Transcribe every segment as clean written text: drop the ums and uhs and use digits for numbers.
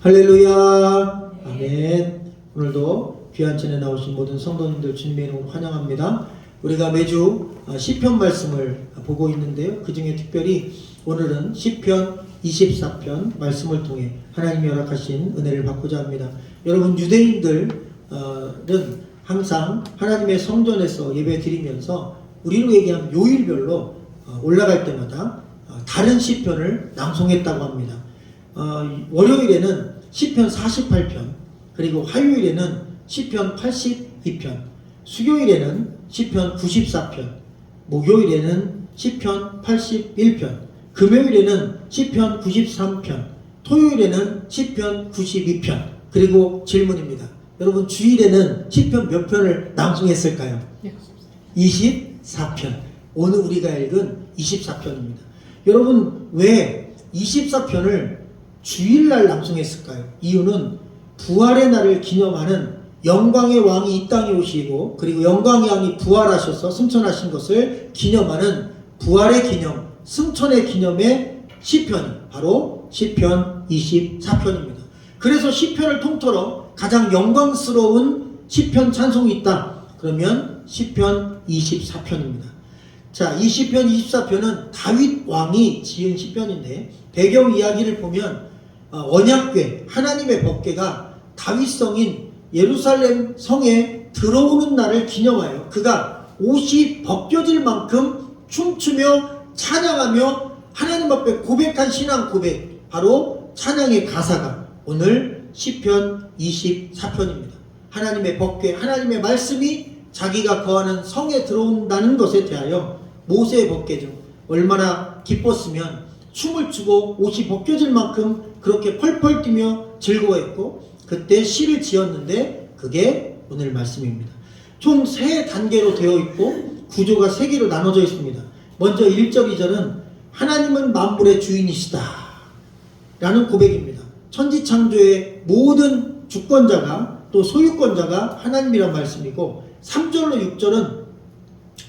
할렐루야. 아멘. 오늘도 귀한 전에 나오신 모든 성도님들 주님의 이름으로 환영합니다. 우리가 매주 시편 말씀을 보고 있는데요. 그 중에 특별히 오늘은 시편 24편 말씀을 통해 하나님이 허락하신 은혜를 받고자 합니다. 여러분, 유대인들은 항상 하나님의 성전에서 예배 드리면서 우리로 얘기하면 요일별로 올라갈 때마다 다른 시편을 낭송했다고 합니다. 월요일에는 시편 48편, 그리고 화요일에는 시편 82편, 수요일에는 시편 94편, 목요일에는 시편 81편, 금요일에는 시편 93편, 토요일에는 시편 92편. 그리고 질문입니다. 여러분, 주일에는 시편 몇 편을 낭송했을까요? 24편. 오늘 우리가 읽은 24편입니다. 여러분, 왜 24편을 주일날 낭송했을까요? 이유는 부활의 날을 기념하는 영광의 왕이 이 땅에 오시고, 그리고 영광의 왕이 부활하셔서 승천하신 것을 기념하는 부활의 기념, 승천의 기념의 시편이 바로 시편 24편입니다. 그래서 시편을 통틀어 가장 영광스러운 시편 찬송이 있다. 그러면 시편 24편입니다. 자, 이 시편 24편은 다윗 왕이 지은 시편인데, 배경 이야기를 보면 언약궤, 하나님의 법궤가 다윗성인 예루살렘 성에 들어오는 날을 기념하여 그가 옷이 벗겨질 만큼 춤추며 찬양하며 하나님 앞에 고백한 신앙 고백, 바로 찬양의 가사가 오늘 시편 24편입니다. 하나님의 법궤, 하나님의 말씀이 자기가 거하는 성에 들어온다는 것에 대하여 모세의 법궤 중 얼마나 기뻤으면 춤을 추고 옷이 벗겨질 만큼 그렇게 펄펄 뛰며 즐거워했고, 그때 시를 지었는데 그게 오늘 말씀입니다. 총 3단계로 되어 있고 구조가 3개로 나눠져 있습니다. 먼저 1절, 2절은 하나님은 만물의 주인이시다 라는 고백입니다. 천지창조의 모든 주권자가, 또 소유권자가 하나님이란 말씀이고, 3절로 6절은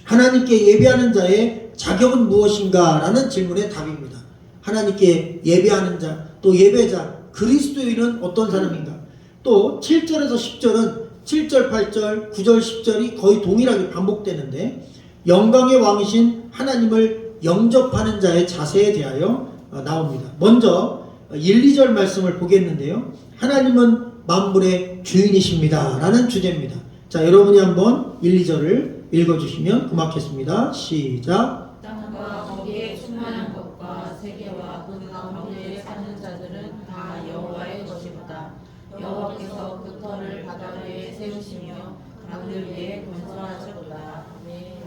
하나님께 예배하는 자의 자격은 무엇인가 라는 질문의 답입니다. 하나님께 예배하는 자, 또 예배자, 그리스도인은 어떤 사람인가? 또 7절에서 10절은 7절, 8절, 9절, 10절이 거의 동일하게 반복되는데, 영광의 왕이신 하나님을 영접하는 자의 자세에 대하여 나옵니다. 먼저 1, 2절 말씀을 보겠는데요. 하나님은 만물의 주인이십니다 라는 주제입니다. 자, 여러분이 한번 1, 2절을 읽어주시면 고맙겠습니다. 시작. 땅과 거기에 충만한 것과 세계와 그 가운데 사는 자들은 다 여호와의 것이로다. 여호와께서 그 터를 바다 위에 세우시며 강들 위에 건설하시로다.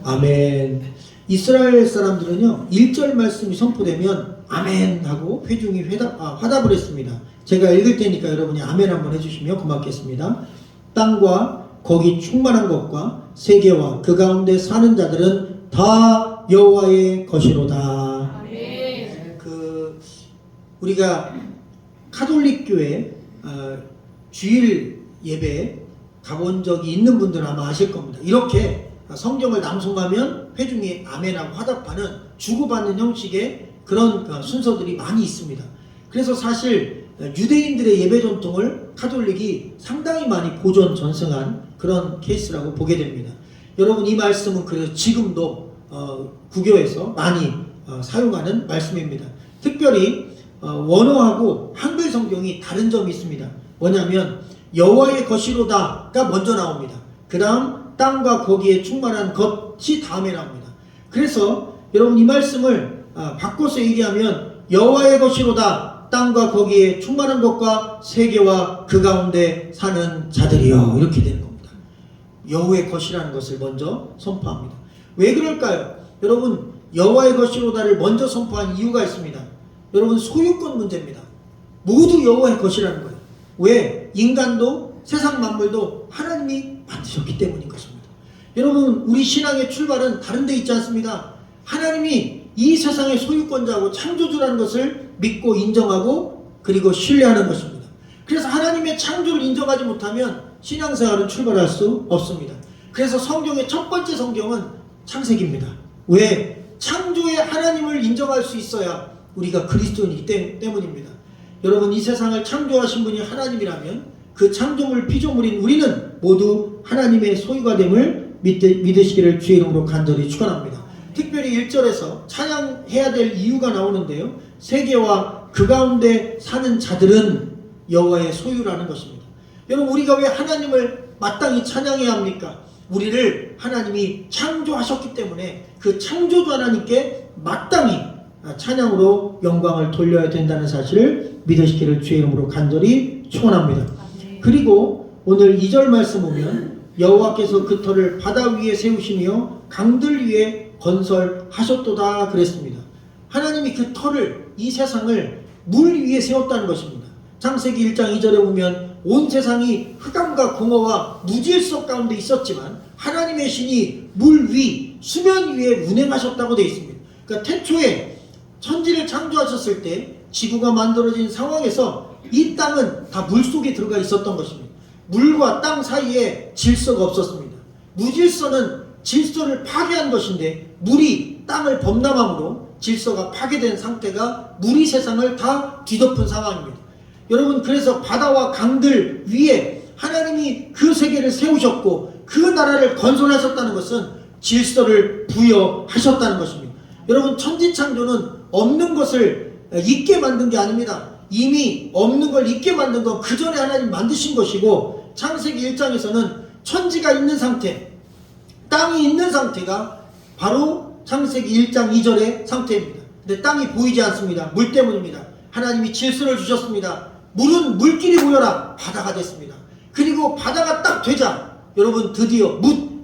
아멘. 이스라엘 사람들은요, 1절 말씀이 선포되면 아멘 하고 회중이 화답을 했습니다. 제가 읽을 테니까 여러분이 아멘 한번 해주시면 고맙겠습니다. 땅과 거기 충만한 것과 세계와 그 가운데 사는 자들은 다 여호와의 것이로다. 아멘. 우리가 카톨릭 교회 주일 예배 가본 적이 있는 분들은 아마 아실 겁니다. 이렇게 성경을 낭송하면 회중이 아멘하고 화답하는 주고받는 형식의 그런 순서들이 많이 있습니다. 그래서 사실 유대인들의 예배 전통을 카톨릭이 상당히 많이 보존 전승한 그런 케이스라고 보게 됩니다. 여러분, 이 말씀은 그래서 지금도 구교에서 많이 사용하는 말씀입니다. 특별히 원어하고 한글 성경이 다른 점이 있습니다. 뭐냐면 여호와의 것이로다가 먼저 나옵니다. 그 다음 땅과 거기에 충만한 것이 다음에 나옵니다. 그래서 여러분, 이 말씀을 바꿔서 얘기하면 여호와의 것이로다, 땅과 거기에 충만한 것과 세계와 그 가운데 사는 자들이여, 이렇게 되는 겁니다. 여호와의 것이라는 것을 먼저 선포합니다. 왜 그럴까요? 여러분, 여호와의 것이로다를 먼저 선포한 이유가 있습니다. 여러분, 소유권 문제입니다. 모두 여호와의 것이라는 거예요. 왜? 인간도 세상 만물도 하나님이 만드셨기 때문인 것입니다. 여러분, 우리 신앙의 출발은 다른 데 있지 않습니다. 하나님이 이 세상의 소유권자고 창조주라는 것을 믿고 인정하고 그리고 신뢰하는 것입니다. 그래서 하나님의 창조를 인정하지 못하면 신앙생활은 출발할 수 없습니다. 그래서 성경의 첫 번째 성경은 창세기입니다. 왜? 창조의 하나님을 인정할 수 있어야 우리가 그리스도인이기 때문입니다. 여러분 이 세상을 창조하신 분이 하나님이라면 그 창조물 피조물인 우리는 모두 하나님의 소유가 됨을 믿으시기를 주의 이름으로 간절히 축원합니다. 특별히 1절에서 찬양해야 될 이유가 나오는데요. 세계와 그 가운데 사는 자들은 여호와의 소유라는 것입니다. 여러분 우리가 왜 하나님을 마땅히 찬양해야 합니까? 우리를 하나님이 창조하셨기 때문에 그 창조주 하나님께 마땅히 찬양으로 영광을 돌려야 된다는 사실을 믿으시기를 주의 이름으로 간절히 축원합니다. 그리고 오늘 2절 말씀 보면 여호와께서 그 터를 바다 위에 세우시며 강들 위에 건설하셨도다 그랬습니다. 하나님이 그 터를, 이 세상을 물 위에 세웠다는 것입니다. 창세기 1장 2절에 보면 온 세상이 흑암과 공허와 무질서 가운데 있었지만 하나님의 신이 물 위, 수면 위에 운행하셨다고 되어 있습니다. 그러니까 태초에 천지를 창조하셨을 때 지구가 만들어진 상황에서 이 땅은 다 물속에 들어가 있었던 것입니다. 물과 땅 사이에 질서가 없었습니다. 무질서는 질서를 파괴한 것인데 물이 땅을 범람함으로 질서가 파괴된 상태가 물이 세상을 다 뒤덮은 상황입니다. 여러분 그래서 바다와 강들 위에 하나님이 그 세계를 세우셨고 그 나라를 건설하셨다는 것은 질서를 부여하셨다는 것입니다. 여러분 천지창조는 없는 것을 있게 만든 게 아닙니다. 이미 없는 걸 있게 만든 건 그 전에 하나님 만드신 것이고 창세기 1장에서는 천지가 있는 상태, 땅이 있는 상태가 바로 창세기 1장 2절의 상태입니다. 근데 땅이 보이지 않습니다. 물 때문입니다. 하나님이 질서를 주셨습니다. 물은 물끼리 모여라 바다가 됐습니다. 그리고 바다가 딱 되자 여러분 드디어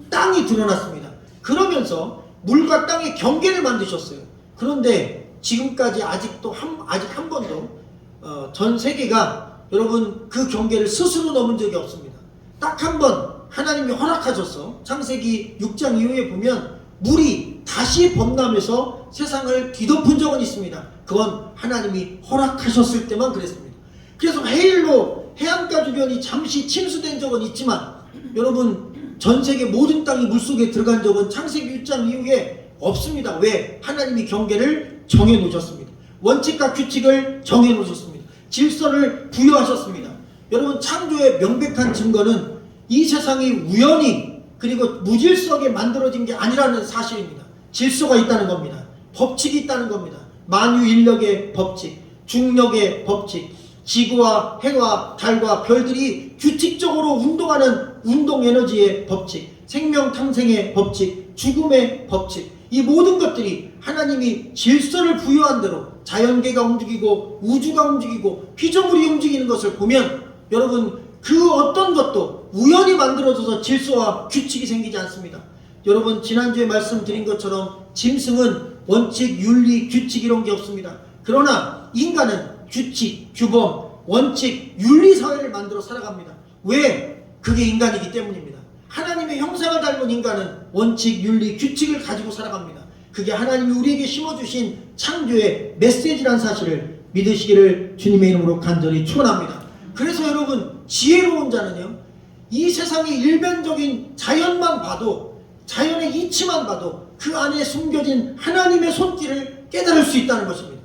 땅이 드러났습니다. 그러면서 물과 땅의 경계를 만드셨어요. 그런데 지금까지 아직 한 번도 전 세계가 여러분 그 경계를 스스로 넘은 적이 없습니다. 딱 한 번 하나님이 허락하셔서 창세기 6장 이후에 보면 물이 다시 범람해서 세상을 뒤덮은 적은 있습니다. 그건 하나님이 허락하셨을 때만 그랬습니다. 그래서 해일로 해안가 주변이 잠시 침수된 적은 있지만 여러분 전 세계 모든 땅이 물속에 들어간 적은 창세기 6장 이후에 없습니다. 왜? 하나님이 경계를 정해 놓으셨습니다. 원칙과 규칙을 정해 놓으셨습니다. 질서를 부여하셨습니다. 여러분 창조의 명백한 증거는 이 세상이 우연히 그리고 무질서하게 만들어진 게 아니라는 사실입니다. 질서가 있다는 겁니다. 법칙이 있다는 겁니다. 만유인력의 법칙, 중력의 법칙, 지구와 해와 달과 별들이 규칙적으로 운동하는 운동에너지의 법칙, 생명탕생의 법칙, 죽음의 법칙, 이 모든 것들이 하나님이 질서를 부여한 대로 자연계가 움직이고 우주가 움직이고 피조물이 움직이는 것을 보면 여러분 그 어떤 것도 우연히 만들어져서 질서와 규칙이 생기지 않습니다. 여러분 지난주에 말씀드린 것처럼 짐승은 원칙, 윤리, 규칙 이런 게 없습니다. 그러나 인간은 규칙, 규범, 원칙, 윤리 사회를 만들어 살아갑니다. 왜? 그게 인간이기 때문입니다. 하나님의 형상을 닮은 인간은 원칙, 윤리, 규칙을 가지고 살아갑니다. 그게 하나님이 우리에게 심어주신 창조의 메시지란 사실을 믿으시기를 주님의 이름으로 간절히 축원합니다. 그래서 여러분 지혜로운 자는요 이 세상의 일반적인 자연만 봐도 자연의 이치만 봐도 그 안에 숨겨진 하나님의 손길을 깨달을 수 있다는 것입니다.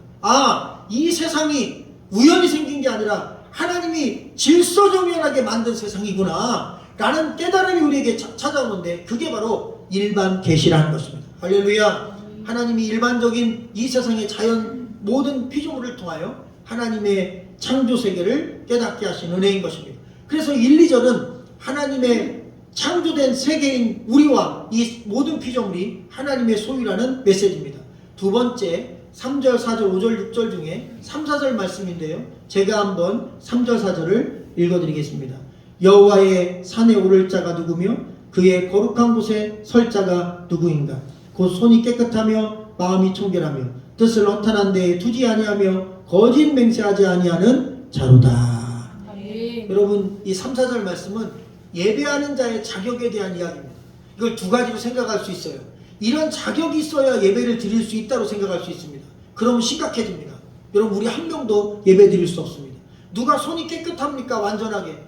이 세상이 우연히 생긴 게 아니라 하나님이 질서정연하게 만든 세상이구나 라는 깨달음이 우리에게 찾아오는데 그게 바로 일반 계시라는 것입니다. 할렐루야. 하나님이 일반적인 이 세상의 자연 모든 피조물을 통하여 하나님의 창조 세계를 깨닫게 하신 은혜인 것입니다. 그래서 1, 2절은 하나님의 창조된 세계인 우리와 이 모든 피조물이 하나님의 소유라는 메시지입니다. 두 번째 3절, 4절, 5절, 6절 중에 3, 4절 말씀인데요. 제가 한번 3절, 4절을 읽어드리겠습니다. 여호와의 산에 오를 자가 누구며 그의 거룩한 곳에 설 자가 누구인가? 곧 손이 깨끗하며 마음이 청결하며 뜻을 허탄한 데에 두지 아니하며 거짓 맹세하지 아니하는 자로다. 여러분 이 3, 4절 말씀은 예배하는 자의 자격에 대한 이야기입니다. 이걸 두 가지로 생각할 수 있어요. 이런 자격이 있어야 예배를 드릴 수 있다고 생각할 수 있습니다. 그러면 심각해집니다. 여러분 우리 한 명도 예배 드릴 수 없습니다. 누가 손이 깨끗합니까? 완전하게.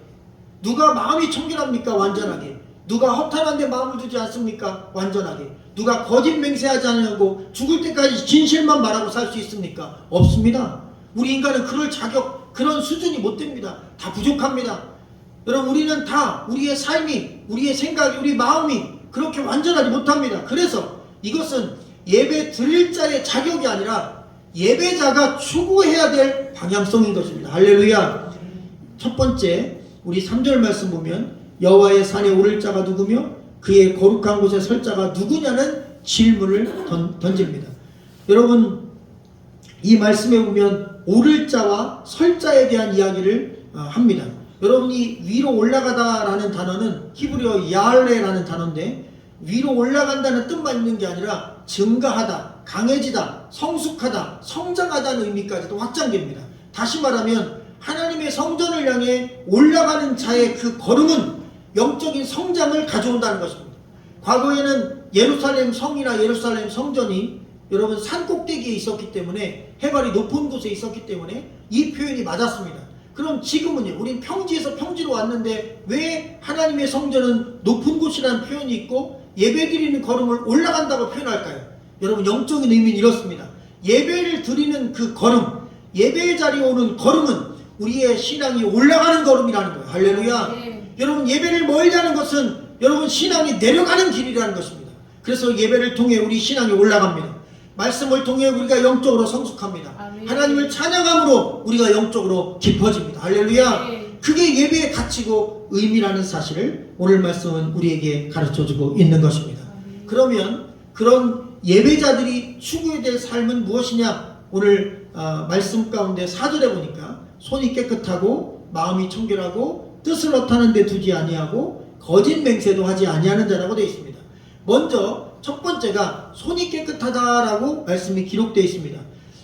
누가 마음이 청결합니까? 완전하게. 누가 허탄한데 마음을 두지 않습니까? 완전하게. 누가 거짓 맹세하지 않냐고 죽을 때까지 진실만 말하고 살 수 있습니까? 없습니다. 우리 인간은 그럴 자격, 그런 수준이 못 됩니다. 다 부족합니다. 여러분, 우리는 다 우리의 삶이, 우리의 생각이, 우리 마음이 그렇게 완전하지 못합니다. 그래서 이것은 예배 드릴 자의 자격이 아니라 예배자가 추구해야 될 방향성인 것입니다. 할렐루야. 첫 번째, 우리 3절 말씀 보면 여호와의 산에 오를 자가 누구며 그의 거룩한 곳에 설 자가 누구냐는 질문을 던집니다. 여러분, 이 말씀에 보면 오를 자와 설 자에 대한 이야기를 합니다. 여러분이 위로 올라가다라는 단어는 히브리어 야알레라는 단어인데, 위로 올라간다는 뜻만 있는 게 아니라 증가하다, 강해지다, 성숙하다, 성장하다는 의미까지도 확장됩니다. 다시 말하면 하나님의 성전을 향해 올라가는 자의 그 걸음은 영적인 성장을 가져온다는 것입니다. 과거에는 예루살렘 성이나 예루살렘 성전이 여러분 산 꼭대기에 있었기 때문에, 해발이 높은 곳에 있었기 때문에 이 표현이 맞았습니다. 그럼 지금은요, 우린 평지에서 평지로 왔는데 왜 하나님의 성전은 높은 곳이라는 표현이 있고 예배드리는 걸음을 올라간다고 표현할까요? 여러분, 영적인 의미는 이렇습니다. 예배를 드리는 그 걸음, 예배의 자리에 오는 걸음은 우리의 신앙이 올라가는 걸음이라는 거예요. 할렐루야. 네. 여러분, 예배를 멀리 하는 것은 여러분 신앙이 내려가는 길이라는 것입니다. 그래서 예배를 통해 우리 신앙이 올라갑니다. 말씀을 통해 우리가 영적으로 성숙합니다. 아멘. 하나님을 찬양함으로 우리가 영적으로 깊어집니다. 할렐루야. 네. 그게 예배의 가치고 의미라는 사실을 오늘 말씀은 우리에게 가르쳐주고 있는 것입니다. 아멘. 그러면 그런 예배자들이 추구해야 될 삶은 무엇이냐? 오늘 말씀 가운데 4절에 보니까 손이 깨끗하고 마음이 청결하고 뜻을 허탄한 데 두지 아니하고 거짓 맹세도 하지 아니하는 자라고 되어 있습니다. 먼저 첫 번째가 손이 깨끗하다라고 말씀이 기록되어 있습니다.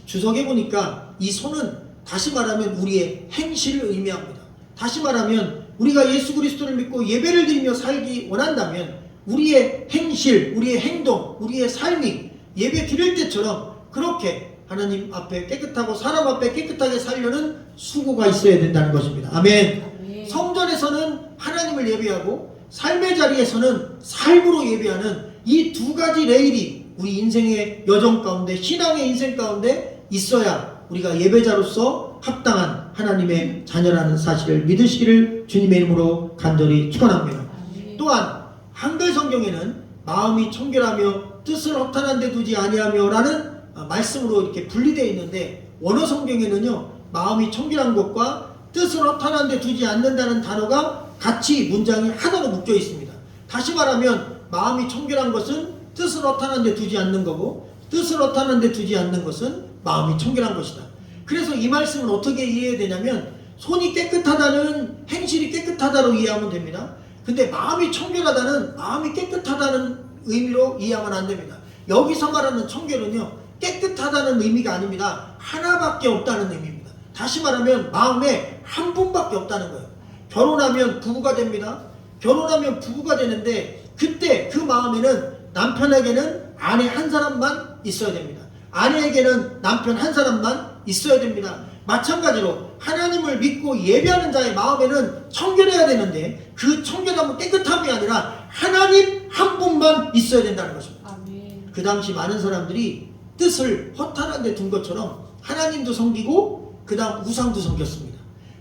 주석에 보니까 이 손은 다시 말하면 우리의 행실을 의미합니다. 다시 말하면 우리가 예수 그리스도를 믿고 예배를 드리며 살기 원한다면 우리의 행실, 우리의 행동, 우리의 삶이 예배 드릴 때처럼 그렇게 하나님 앞에 깨끗하고 사람 앞에 깨끗하게 살려는 수고가 있어야 된다는 것입니다. 아멘. 아멘. 성전에서는 하나님을 예배하고 삶의 자리에서는 삶으로 예배하는 이 두 가지 레일이 우리 인생의 여정 가운데, 신앙의 인생 가운데 있어야 우리가 예배자로서 합당한 하나님의 자녀라는 사실을 믿으시기를 주님의 이름으로 간절히 축원합니다. 아멘. 또한 한글 성경에는 마음이 청결하며 뜻을 허탄한 데 두지 아니하며 라는 말씀으로 이렇게 분리되어 있는데, 원어 성경에는요, 마음이 청결한 것과 뜻을 허탄한 데 두지 않는다는 단어가 같이 문장이 하나로 묶여 있습니다. 다시 말하면 마음이 청결한 것은 뜻을 허탄한 데 두지 않는 거고, 뜻을 허탄한 데 두지 않는 것은 마음이 청결한 것이다. 그래서 이 말씀을 어떻게 이해해야 되냐면, 손이 깨끗하다는 행실이 깨끗하다로 이해하면 됩니다. 근데 마음이 청결하다는, 마음이 깨끗하다는 의미로 이해하면 안 됩니다. 여기서 말하는 청결은요, 깨끗하다는 의미가 아닙니다. 하나밖에 없다는 의미입니다. 다시 말하면 마음에 한 분밖에 없다는 거예요. 결혼하면 부부가 됩니다. 결혼하면 부부가 되는데 그때 그 마음에는 남편에게는 아내 한 사람만 있어야 됩니다. 아내에게는 남편 한 사람만 있어야 됩니다. 마찬가지로 하나님을 믿고 예배하는 자의 마음에는 청결해야 되는데 그 청결함은 깨끗함이 아니라 하나님 한 분만 있어야 된다는 것입니다. 아멘. 그 당시 많은 사람들이 뜻을 허탄한 데 둔 것처럼 하나님도 섬기고 그 다음 우상도 섬겼습니다.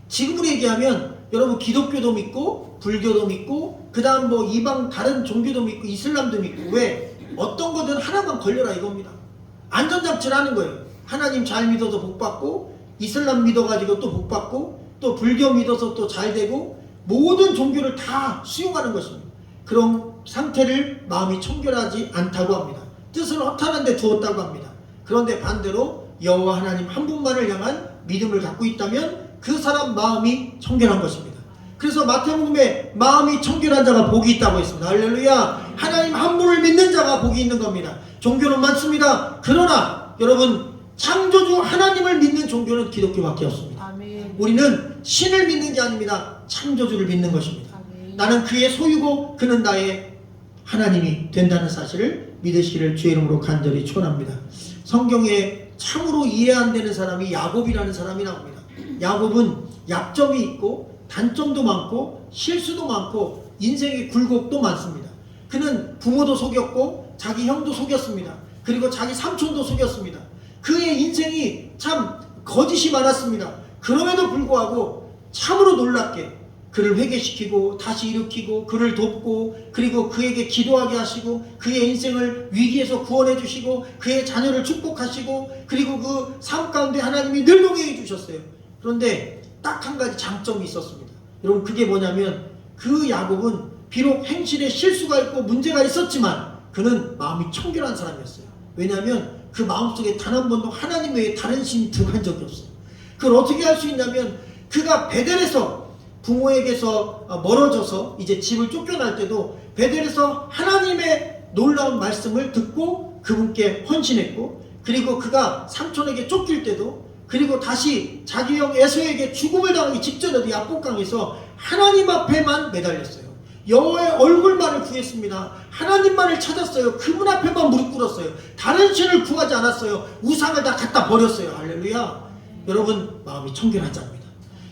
지금으로 얘기하면 여러분 기독교도 믿고 불교도 믿고 그 다음 뭐 이방 다른 종교도 믿고 이슬람도 믿고, 왜? 어떤 거든 하나만 걸려라 이겁니다. 안전장치를 하는 거예요. 하나님 잘 믿어서 복 받고, 이슬람 믿어가지고 또 복 받고, 또 불교 믿어서 또 잘 되고, 모든 종교를 다 수용하는 것입니다. 그런 상태를 마음이 청결하지 않다고 합니다. 뜻을 허탄한 데 두었다고 합니다. 그런데 반대로 여호와 하나님 한 분만을 향한 믿음을 갖고 있다면 그 사람 마음이 청결한 것입니다. 그래서 마태복음에 마음이 청결한 자가 복이 있다고 했습니다. 할렐루야. 하나님 한 분을 믿는 자가 복이 있는 겁니다. 종교는 많습니다. 그러나 여러분, 창조주 하나님을 믿는 종교는 기독교밖에 없습니다. 아멘. 우리는 신을 믿는 게 아닙니다. 창조주를 믿는 것입니다. 아멘. 나는 그의 소유고 그는 나의 하나님이 된다는 사실을 믿으시기를 주의 이름으로 간절히 축원합니다. 성경에 참으로 이해 안 되는 사람이 야곱이라는 사람이 나옵니다. 야곱은 약점이 있고 단점도 많고 실수도 많고 인생의 굴곡도 많습니다. 그는 부모도 속였고 자기 형도 속였습니다. 그리고 자기 삼촌도 속였습니다. 그의 인생이 참 거짓이 많았습니다. 그럼에도 불구하고 참으로 놀랍게 그를 회개시키고 다시 일으키고 그를 돕고 그리고 그에게 기도하게 하시고 그의 인생을 위기에서 구원해 주시고 그의 자녀를 축복하시고 그리고 그 삶 가운데 하나님이 늘 동행해 주셨어요. 그런데 딱 한 가지 장점이 있었습니다. 여러분, 그게 뭐냐면 그 야곱은 비록 행실에 실수가 있고 문제가 있었지만 그는 마음이 청결한 사람이었어요. 왜냐하면 그 마음속에 단 한 번도 하나님 외에 다른 신이 들어간 적이 없어요. 그걸 어떻게 할 수 있냐면 그가 베델에서 부모에게서 멀어져서 이제 집을 쫓겨날 때도 베델에서 하나님의 놀라운 말씀을 듣고 그분께 헌신했고, 그리고 그가 삼촌에게 쫓길 때도, 그리고 다시 자기 형 에서에게 죽음을 당하기 직전에도 야복강에서 하나님 앞에만 매달렸어요. 여호와의 얼굴만을 구했습니다. 하나님만을 찾았어요. 그분 앞에만 무릎 꿇었어요. 다른 신을 구하지 않았어요. 우상을 다 갖다 버렸어요. 할렐루야. 여러분, 마음이 청결한 자입니다.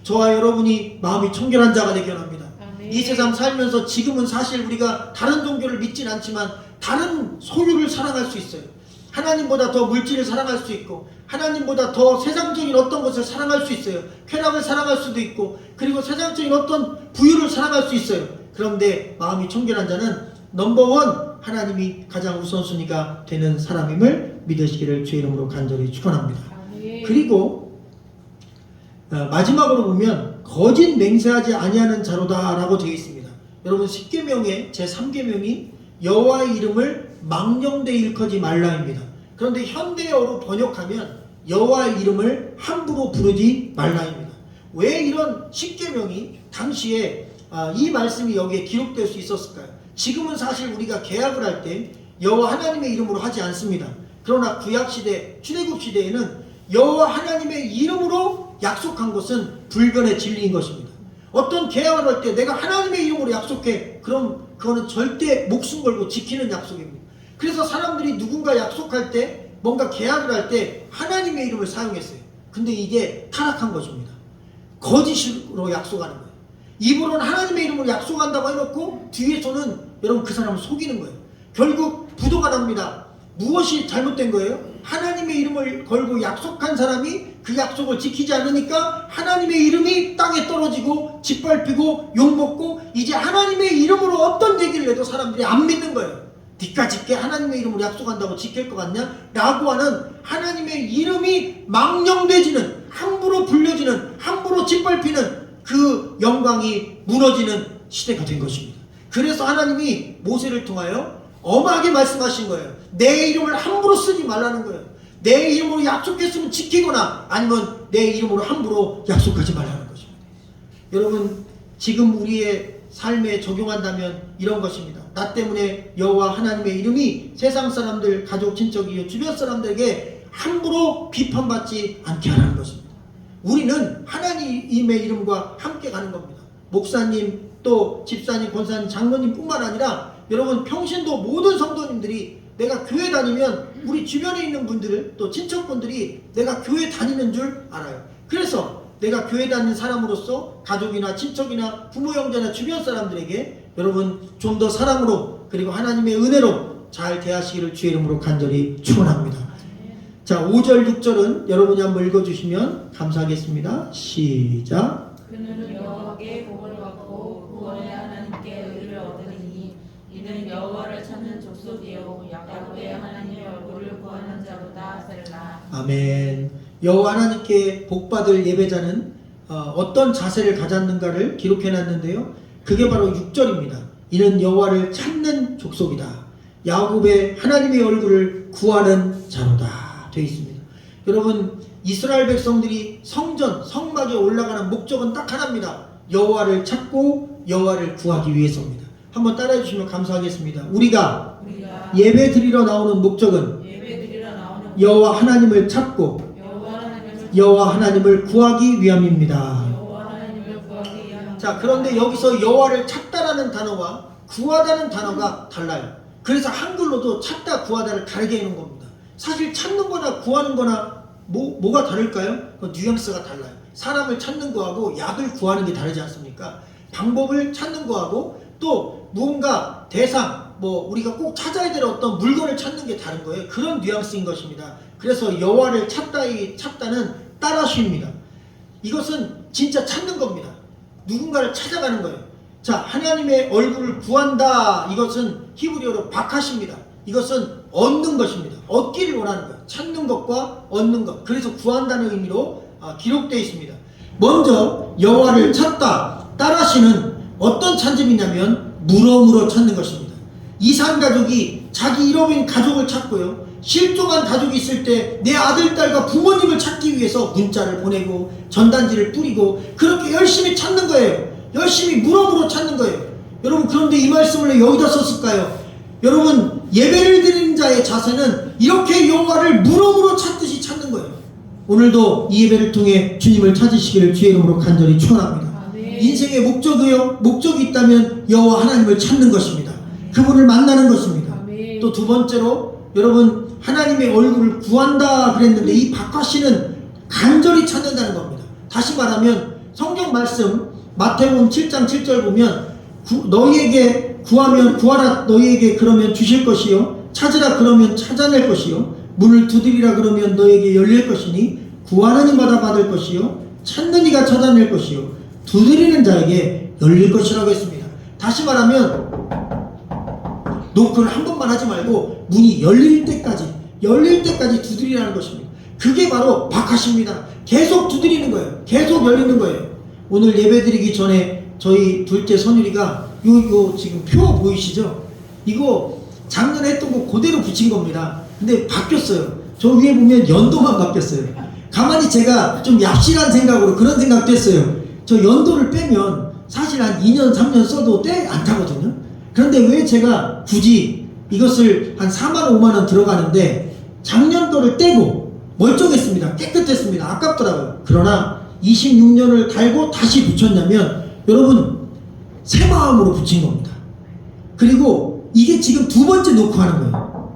저와 여러분이 마음이 청결한 자가 되기 원합니다. 이 세상 살면서 지금은 사실 우리가 다른 종교를 믿진 않지만 다른 소유를 사랑할 수 있어요. 하나님보다 더 물질을 사랑할 수 있고 하나님보다 더 세상적인 어떤 것을 사랑할 수 있어요. 쾌락을 사랑할 수도 있고 그리고 세상적인 어떤 부유를 사랑할 수 있어요. 그런데 마음이 청결한 자는 넘버원 하나님이 가장 우선순위가 되는 사람임을 믿으시기를 주의 이름으로 간절히 축원합니다. 그리고 마지막으로 보면 거짓 맹세하지 아니하는 자로다 라고 되어 있습니다. 여러분, 10계명의 제3계명이 여호와의 이름을 망령되이 일컫지 말라입니다. 그런데 현대어로 번역하면 여호와의 이름을 함부로 부르지 말라입니다. 왜 이런 10계명이 당시에 이 말씀이 여기에 기록될 수 있었을까요? 지금은 사실 우리가 계약을 할 때 여호와 하나님의 이름으로 하지 않습니다. 그러나 구약시대, 출애굽시대에는 여호와 하나님의 이름으로 약속한 것은 불변의 진리인 것입니다. 어떤 계약을 할 때 내가 하나님의 이름으로 약속해, 그럼 그거는 절대 목숨 걸고 지키는 약속입니다. 그래서 사람들이 누군가 약속할 때, 뭔가 계약을 할 때 하나님의 이름을 사용했어요. 근데 이게 타락한 것입니다. 거짓으로 약속하는 거예요. 입으로는 하나님의 이름으로 약속한다고 해놓고 뒤에서는 여러분 그 사람을 속이는 거예요. 결국 부도가 납니다. 무엇이 잘못된 거예요? 하나님의 이름을 걸고 약속한 사람이 그 약속을 지키지 않으니까 하나님의 이름이 땅에 떨어지고 짓밟히고 욕먹고 이제 하나님의 이름으로 어떤 얘기를 해도 사람들이 안 믿는 거예요. 니까 짓게 하나님의 이름으로 약속한다고 지킬 것 같냐? 라고 하는 하나님의 이름이 망령되지는, 함부로 불려지는, 함부로 짓밟히는 그 영광이 무너지는 시대가 된 것입니다. 그래서 하나님이 모세를 통하여 엄하게 말씀하신 거예요. 내 이름을 함부로 쓰지 말라는 거예요. 내 이름으로 약속했으면 지키거나 아니면 내 이름으로 함부로 약속하지 말라는 것입니다. 여러분, 지금 우리의 삶에 적용한다면 이런 것입니다. 나 때문에 여호와 하나님의 이름이 세상 사람들, 가족, 친척, 이웃, 주변 사람들에게 함부로 비판받지 않게 하라는 것입니다. 우리는 하나님의 이름과 함께 가는 겁니다. 목사님, 또 집사님, 권사님, 장로님 뿐만 아니라 여러분, 평신도 모든 성도님들이 내가 교회 다니면 우리 주변에 있는 분들, 또 친척분들이 내가 교회 다니는 줄 알아요. 그래서 내가 교회 다니는 사람으로서 가족이나 친척이나 부모, 형제나 주변 사람들에게 여러분 좀 더 사랑으로 그리고 하나님의 은혜로 잘 대하시기를 주의 이름으로 간절히 축원합니다. 자, 5절 6절은 여러분이 한번 읽어주시면 감사하겠습니다. 시작. 그는 여호와께 복을 받고 구원의 하나님께 의를 얻으리니 이는 여호와를 찾는 족속이요 야곱의 하나님의 얼굴을 구하는 자로다. 셀라. 아멘. 여호와 하나님께 복받을 예배자는 어떤 자세를 가졌는가를 기록해놨는데요. 그게 바로 6절입니다. 이는 여호와를 찾는 족속이다. 야곱의 하나님의 얼굴을 구하는 자로다 되어 있습니다. 여러분, 이스라엘 백성들이 성전, 성막에 올라가는 목적은 딱 하나입니다. 여호와를 찾고 여호와를 구하기 위해서입니다. 한번 따라해 주시면 감사하겠습니다. 우리가 예배 드리러 나오는 목적은 여호와 하나님을 찾고 여호와 하나님을 구하기 위함입니다. 자, 그런데 여기서 여호와를 찾다라는 단어와 구하다는 단어가 달라요. 그래서 한글로도 찾다, 구하다를 다르게 해놓은 겁니다. 사실 찾는 거나 구하는 거나 뭐가 다를까요? 그 뉘앙스가 달라요. 사람을 찾는 거하고 약을 구하는 게 다르지 않습니까? 방법을 찾는 거하고 또 무언가 대상, 우리가 꼭 찾아야 될 어떤 물건을 찾는 게 다른 거예요. 그런 뉘앙스인 것입니다. 그래서 여호와를 찾다는 따라쉬입니다. 이것은 진짜 찾는 겁니다. 누군가를 찾아가는 거예요. 자, 하나님의 얼굴을 구한다. 이것은 히브리어로 바카십니다. 이것은 얻는 것입니다. 얻기를 원하는 것. 찾는 것과 얻는 것. 그래서 구한다는 의미로 기록되어 있습니다. 먼저 여호와를 찾다. 따라시는 어떤 찾음이냐면 물어물어 찾는 것입니다. 이산 가족이 자기 잃어버린 가족을 찾고요. 실종한 가족이 있을 때 내 아들, 딸과 부모님을 찾기 위해서 문자를 보내고 전단지를 뿌리고 그렇게 열심히 찾는 거예요. 열심히 물어물어 찾는 거예요. 여러분, 그런데 이 말씀을 왜 여기다 썼을까요? 여러분, 예배를 드리는 자의 자세는 이렇게 여호와를 물어물어 찾듯이 찾는 거예요. 오늘도 이 예배를 통해 주님을 찾으시기를 주의 이름으로 간절히 축원합니다. 인생의 목적이 있다면 여호와 하나님을 찾는 것입니다. 그분을 만나는 것입니다. 또 두 번째로 여러분, 하나님의 얼굴을 구한다 그랬는데 이 바카시는 간절히 찾는다는 겁니다. 다시 말하면 성경 말씀 마태복음 7장 7절 보면 너희에게 구하면 구하라 너희에게 그러면 주실 것이요 찾으라 그러면 찾아낼 것이요 문을 두드리라 그러면 너희에게 열릴 것이니 구하는 이마다 받을 것이요 찾는 이가 찾아낼 것이요 두드리는 자에게 열릴 것이라고 했습니다. 다시 말하면 노크를 한 번만 하지 말고 문이 열릴 때까지 두드리라는 것입니다. 그게 바로 바카시입니다. 계속 두드리는 거예요. 계속 열리는 거예요. 오늘 예배드리기 전에 저희 둘째 선율이가 요 지금 표 보이시죠? 이거 작년에 했던 거 그대로 붙인 겁니다. 근데 바뀌었어요. 저 위에 보면 연도만 바뀌었어요. 가만히 제가 좀 얍실한 생각으로 그런 생각도 했어요. 저 연도를 빼면 사실 한 2년 3년 써도 때 안 타거든요. 그런데 왜 제가 굳이 이것을 한 4만 5만 원 들어가는데 작년도를 떼고 멀쩡했습니다. 깨끗했습니다. 아깝더라고요. 그러나 26년을 달고 다시 붙였냐면 여러분 새 마음으로 붙인 겁니다. 그리고 이게 지금 두 번째 노크하는 거예요.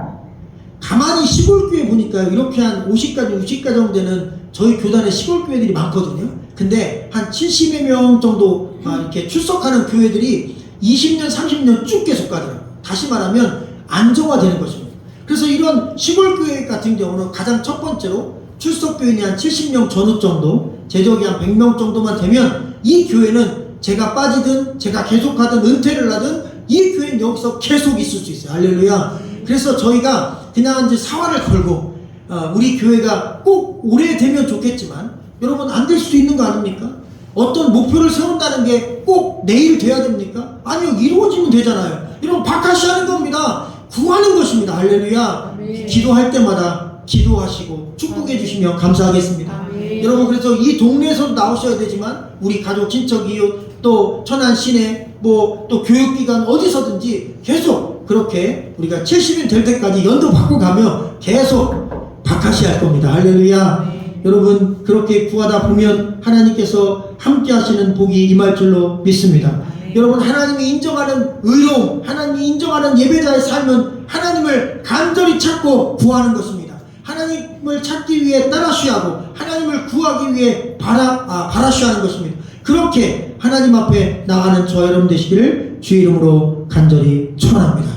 가만히 시골교회 보니까 이렇게 한 50가지 60가지 정도 되는 저희 교단에 시골교회들이 많거든요. 근데 한 70여 명 정도 이렇게 출석하는 교회들이 20년 30년 쭉 계속 가더라고요. 다시 말하면 안정화되는 것입니다. 그래서 이런 시골교회 같은 경우는 가장 첫 번째로 출석교인이 한 70명 전후 정도, 제적이 한 100명 정도만 되면 이 교회는 제가 빠지든 제가 계속하든 은퇴를 하든 이 교회는 여기서 계속 있을 수 있어요. 할렐루야. 그래서 저희가 그냥 이제 사활을 걸고 우리 교회가 꼭 오래되면 좋겠지만 여러분 안 될 수도 있는 거 아닙니까? 어떤 목표를 세운다는 게 꼭 내일 돼야 됩니까? 아니요, 이루어지면 되잖아요. 여러분 바카시 하는 겁니다. 구하는 것입니다. 할렐루야. 아멘. 기도할 때마다 기도하시고 축복해 주시면 감사하겠습니다. 아멘. 여러분, 그래서 이 동네에서 나오셔야 되지만 우리 가족, 친척, 이웃, 또 천안 시내, 뭐 또 교육기관 어디서든지 계속 그렇게 우리가 70인 될 때까지 연도 받고 가면 계속 바카시 할 겁니다. 할렐루야. 여러분, 그렇게 구하다 보면 하나님께서 함께 하시는 복이 임할 줄로 믿습니다. 여러분, 하나님이 인정하는 의로움, 하나님이 인정하는 예배자의 삶은 하나님을 간절히 찾고 구하는 것입니다. 하나님을 찾기 위해 따라쉬하고 하나님을 구하기 위해 바라쉬하는 것입니다. 그렇게 하나님 앞에 나가는 저와 여러분 되시기를 주의 이름으로 간절히 축원합니다.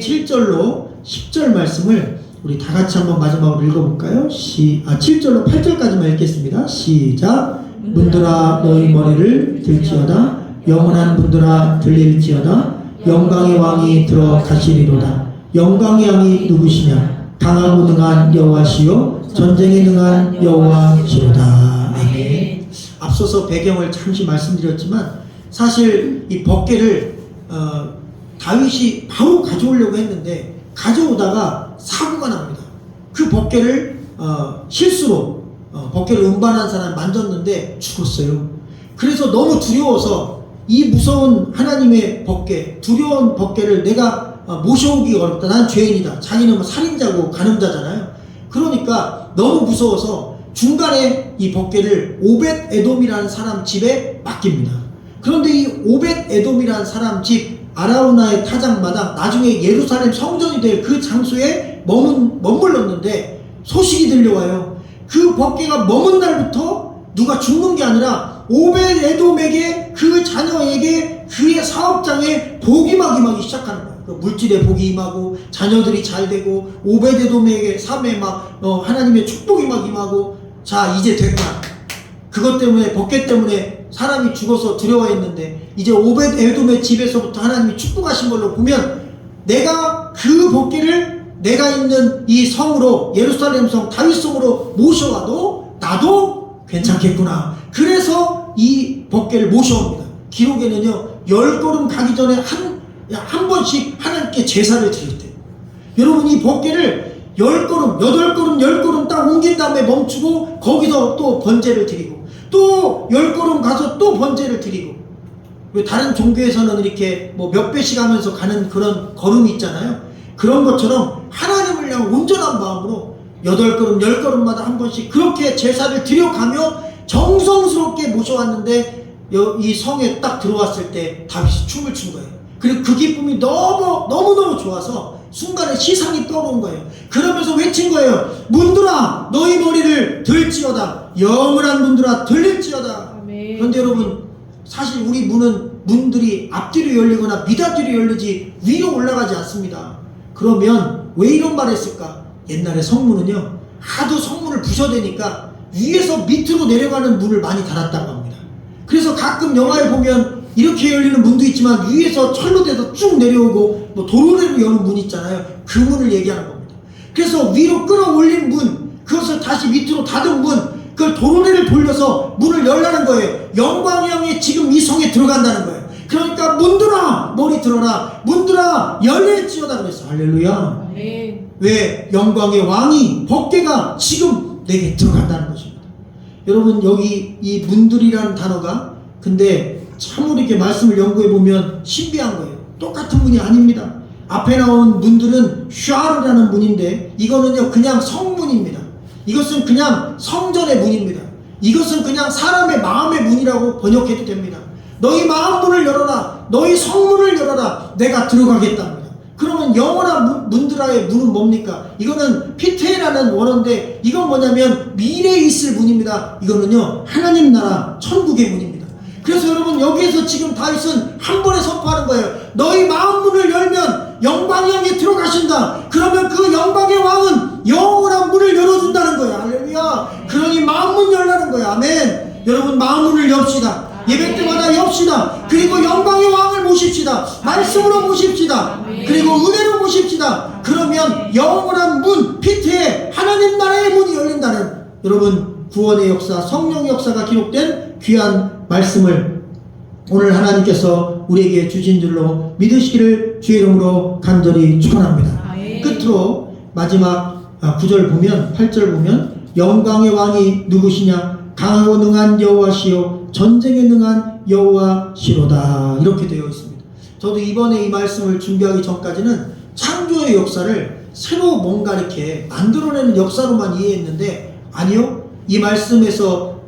7절로 10절 말씀을 우리 다 같이 한번 마지막으로 읽어볼까요? 7절로 8절까지만 읽겠습니다. 시작. 문들아 너희 머리를 들지어다. 영원한 문들아 들릴지어다. 영광의 왕이 들어가시리로다. 영광의 왕이 누구시냐? 강하고 능한 여호와시요 전쟁에 능한 여호와시로다. 아멘. 앞서서 배경을 잠시 말씀드렸지만 사실 이 법궤를 다윗이 바로 가져오려고 했는데 가져오다가 사고가 납니다. 그 법궤를 실수로 법궤를 운반한 사람이 만졌는데 죽었어요. 그래서 너무 두려워서 이 무서운 하나님의 법궤, 두려운 법궤를 내가 모셔오기 어렵다. 난 죄인이다. 자기는 뭐 살인자고 간음자잖아요. 그러니까 너무 무서워서 중간에 이 법궤를 오벳 에돔이라는 사람 집에 맡깁니다. 그런데 이 오벳 에돔이라는 사람 집 아라우나의 타작마당, 나중에 예루살렘 성전이 될 그 장소에 머물렀는데 소식이 들려와요. 그 법궤가 머문 날부터 누가 죽는 게 아니라 오벳 에돔에게, 그 자녀에게, 그의 사업장에 복이 임하기 시작하는 거예요. 그 물질에 복이 임하고 자녀들이 잘 되고 오벳 에돔에게 삶에 하나님의 축복이 임하고 자 이제 됐다. 그것 때문에 번개 때문에 사람이 죽어서 두려워했는데 이제 오벳 에돔의 집에서부터 하나님이 축복하신 걸로 보면 내가 그 번개를 내가 있는 이 성으로 예루살렘 성 다윗 성으로 모셔와도 나도 괜찮겠구나. 그래서 이 번개를 모셔옵니다. 기록에는요 10걸음 가기 전에 한 번씩 하나님께 제사를 드릴 때 여러분 이 번개를 10걸음 8걸음 10걸음 딱 옮긴 다음에 멈추고 거기서 또 번제를 드리고 또 10걸음 가서 또 번제를 드리고 다른 종교에서는 이렇게 뭐 몇 배씩 하면서 가는 그런 걸음이 있잖아요. 그런 것처럼 하나님을 향한 온전한 마음으로 8걸음 10걸음마다 한 번씩 그렇게 제사를 드려가며 정성스럽게 모셔왔는데 이 성에 딱 들어왔을 때 다윗이 춤을 춘 거예요. 그리고 그 기쁨이 너무너무 좋아서 순간에 시상이 떠오른 거예요. 그러면서 외친 거예요. 문들아 너희 머리를 들지어다. 영원한 문들아 들릴지어다. 아멘. 그런데 여러분 사실 우리 문들이 앞뒤로 열리거나 밑앞뒤로 열리지 위로 올라가지 않습니다. 그러면 왜 이런 말 했을까? 옛날에 성문은요 하도 성문을 부셔대니까 위에서 밑으로 내려가는 문을 많이 달았다고 합니다. 그래서 가끔 영화에 보면 이렇게 열리는 문도 있지만 위에서 철로 돼서 쭉 내려오고 뭐 도로래로 여는 문 있잖아요. 그 문을 얘기하는 겁니다. 그래서 위로 끌어올린 문, 그것을 다시 밑으로 닫은 문, 그 도로래를 돌려서 문을 열라는 거예요. 영광의 영이 지금 이 성에 들어간다는 거예요. 그러니까 문들아 머리 들어라, 문들아 열릴지어다 그랬어. 할렐루야. 네. 왜? 영광의 왕이 번개가 지금 내게 들어간다는 것입니다. 여러분 여기 이 문들이라는 단어가 근데 참으로 이렇게 말씀을 연구해 보면 신비한 거예요. 똑같은 문이 아닙니다. 앞에 나온 문들은 샤르라는 문인데 이거는요 그냥 성문입니다. 이것은 그냥 성전의 문입니다. 이것은 그냥 사람의 마음의 문이라고 번역해도 됩니다. 너희 마음 문을 열어라, 너희 성문을 열어라, 내가 들어가겠답니다. 그러면 영원한 문드라의 문은 뭡니까? 이거는 피테라는 원어인데 이건 뭐냐면 미래에 있을 문입니다. 이거는요 하나님 나라 천국의 문입니다. 그래서 여러분 여기에서 지금 다윗은 한 번에 선포하는 거예요. 너희 마음 문을 열면 영광의 영이 들어가신다. 그러면 그 영광의 왕은 영원한 문을 열어준다는 거예요. 할렐루야. 그러니 마음 문 열라는 거예요. 아멘. 여러분 마음 문을 엽시다. 예배 때마다 엽시다. 그리고 영광의 왕을 모십시다. 말씀으로 모십시다. 그리고 은혜로 모십시다. 그러면 영원한 문, 피트에 하나님 나라의 문이 열린다는 여러분 구원의 역사, 성령의 역사가 기록된 귀한 말씀을 오늘 하나님께서 우리에게 주신 줄로 믿으시기를 주의 이름으로 간절히 축원합니다. 끝으로 마지막 9절 보면 8절 보면 영광의 왕이 누구시냐? 강하고 능한 여호와시요 전쟁에 능한 여호와시로다 이렇게 되어 있습니다. 저도 이번에 이 말씀을 준비하기 전까지는 창조의 역사를 새로 뭔가 이렇게 만들어내는 역사로만 이해했는데 아니요, 이 말씀에서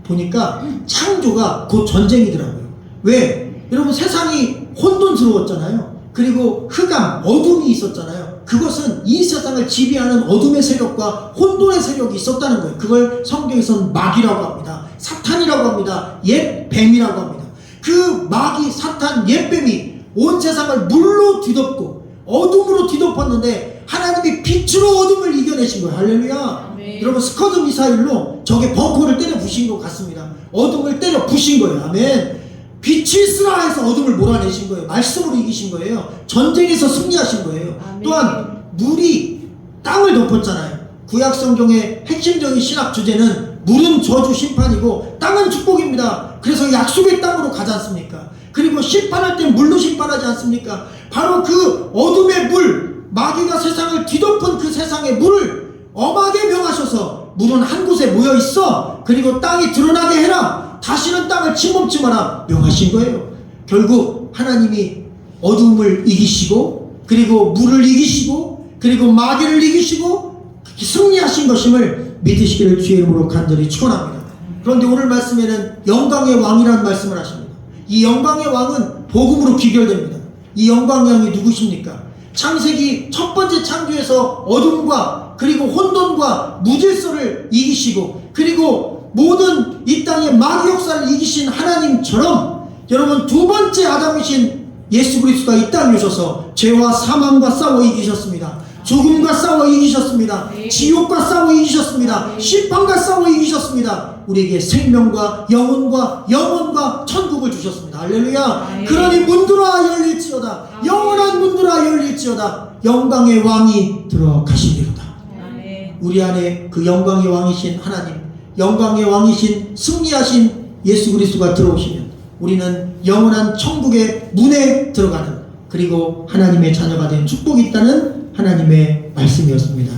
보니까 창조가 곧 전쟁이더라고요. 왜? 여러분 세상이 혼돈스러웠잖아요. 그리고 흑암, 어둠이 있었잖아요. 그것은 이 세상을 지배하는 어둠의 세력과 혼돈의 세력이 있었다는 거예요. 그걸 성경에서는 마귀라고 합니다. 사탄이라고 합니다. 옛 뱀이라고 합니다. 그 마귀, 사탄, 옛 뱀이 온 세상을 물로 뒤덮고 어둠으로 뒤덮었는데 하나님이 빛으로 어둠을 이겨내신 거예요. 할렐루야. 아멘. 여러분 스커드 미사일로 적의 벙커를 때려 부신 것 같습니다. 어둠을 때려 부신 거예요. 아멘. 빛이 있으라 해서 어둠을 몰아내신 거예요. 말씀으로 이기신 거예요. 전쟁에서 승리하신 거예요. 아멘. 또한 물이 땅을 덮었잖아요. 구약 성경의 핵심적인 신학 주제는 물은 저주 심판이고 땅은 축복입니다. 그래서 약속의 땅으로 가지 않습니까? 그리고 심판할 때 물로 심판하지 않습니까? 바로 그 어둠의 물, 마귀가 세상을 뒤덮은 그 세상의 물을 엄하게 명하셔서 물은 한 곳에 모여 있어. 그리고 땅이 드러나게 해라. 다시는 땅을 침범치 마라. 명하신 거예요. 결국 하나님이 어둠을 이기시고 그리고 물을 이기시고 그리고 마귀를 이기시고 승리하신 것임을 믿으시기를 주의 이름으로 간절히 축원합니다. 그런데 오늘 말씀에는 영광의 왕이라는 말씀을 하십니다. 이 영광의 왕은 복음으로 귀결됩니다. 이 영광의 왕이 누구십니까? 창세기 첫 번째 창조에서 어둠과 그리고 혼돈과 무질서를 이기시고 그리고 모든 이 땅의 마귀 역사를 이기신 하나님처럼 여러분 두 번째 아담이신 예수 그리스도가 이 땅에 오셔서 죄와 사망과 싸워 이기셨습니다. 죽음과 싸워 이기셨습니다. 네. 지옥과 싸워 이기셨습니다. 네. 심판과 싸워 이기셨습니다. 우리에게 생명과 영혼과 천국을 주셨습니다. 할렐루야. 네. 그러니 문들아 열릴지어다. 네. 영원한 문들아 열릴지어다. 영광의 왕이 들어가시리로다. 아멘. 우리 안에 그 영광의 왕이신 하나님, 영광의 왕이신 승리하신 예수 그리스도가 들어오시면 우리는 영원한 천국의 문에 들어가는, 그리고 하나님의 자녀가 된 축복이 있다는 하나님의 말씀이었습니다.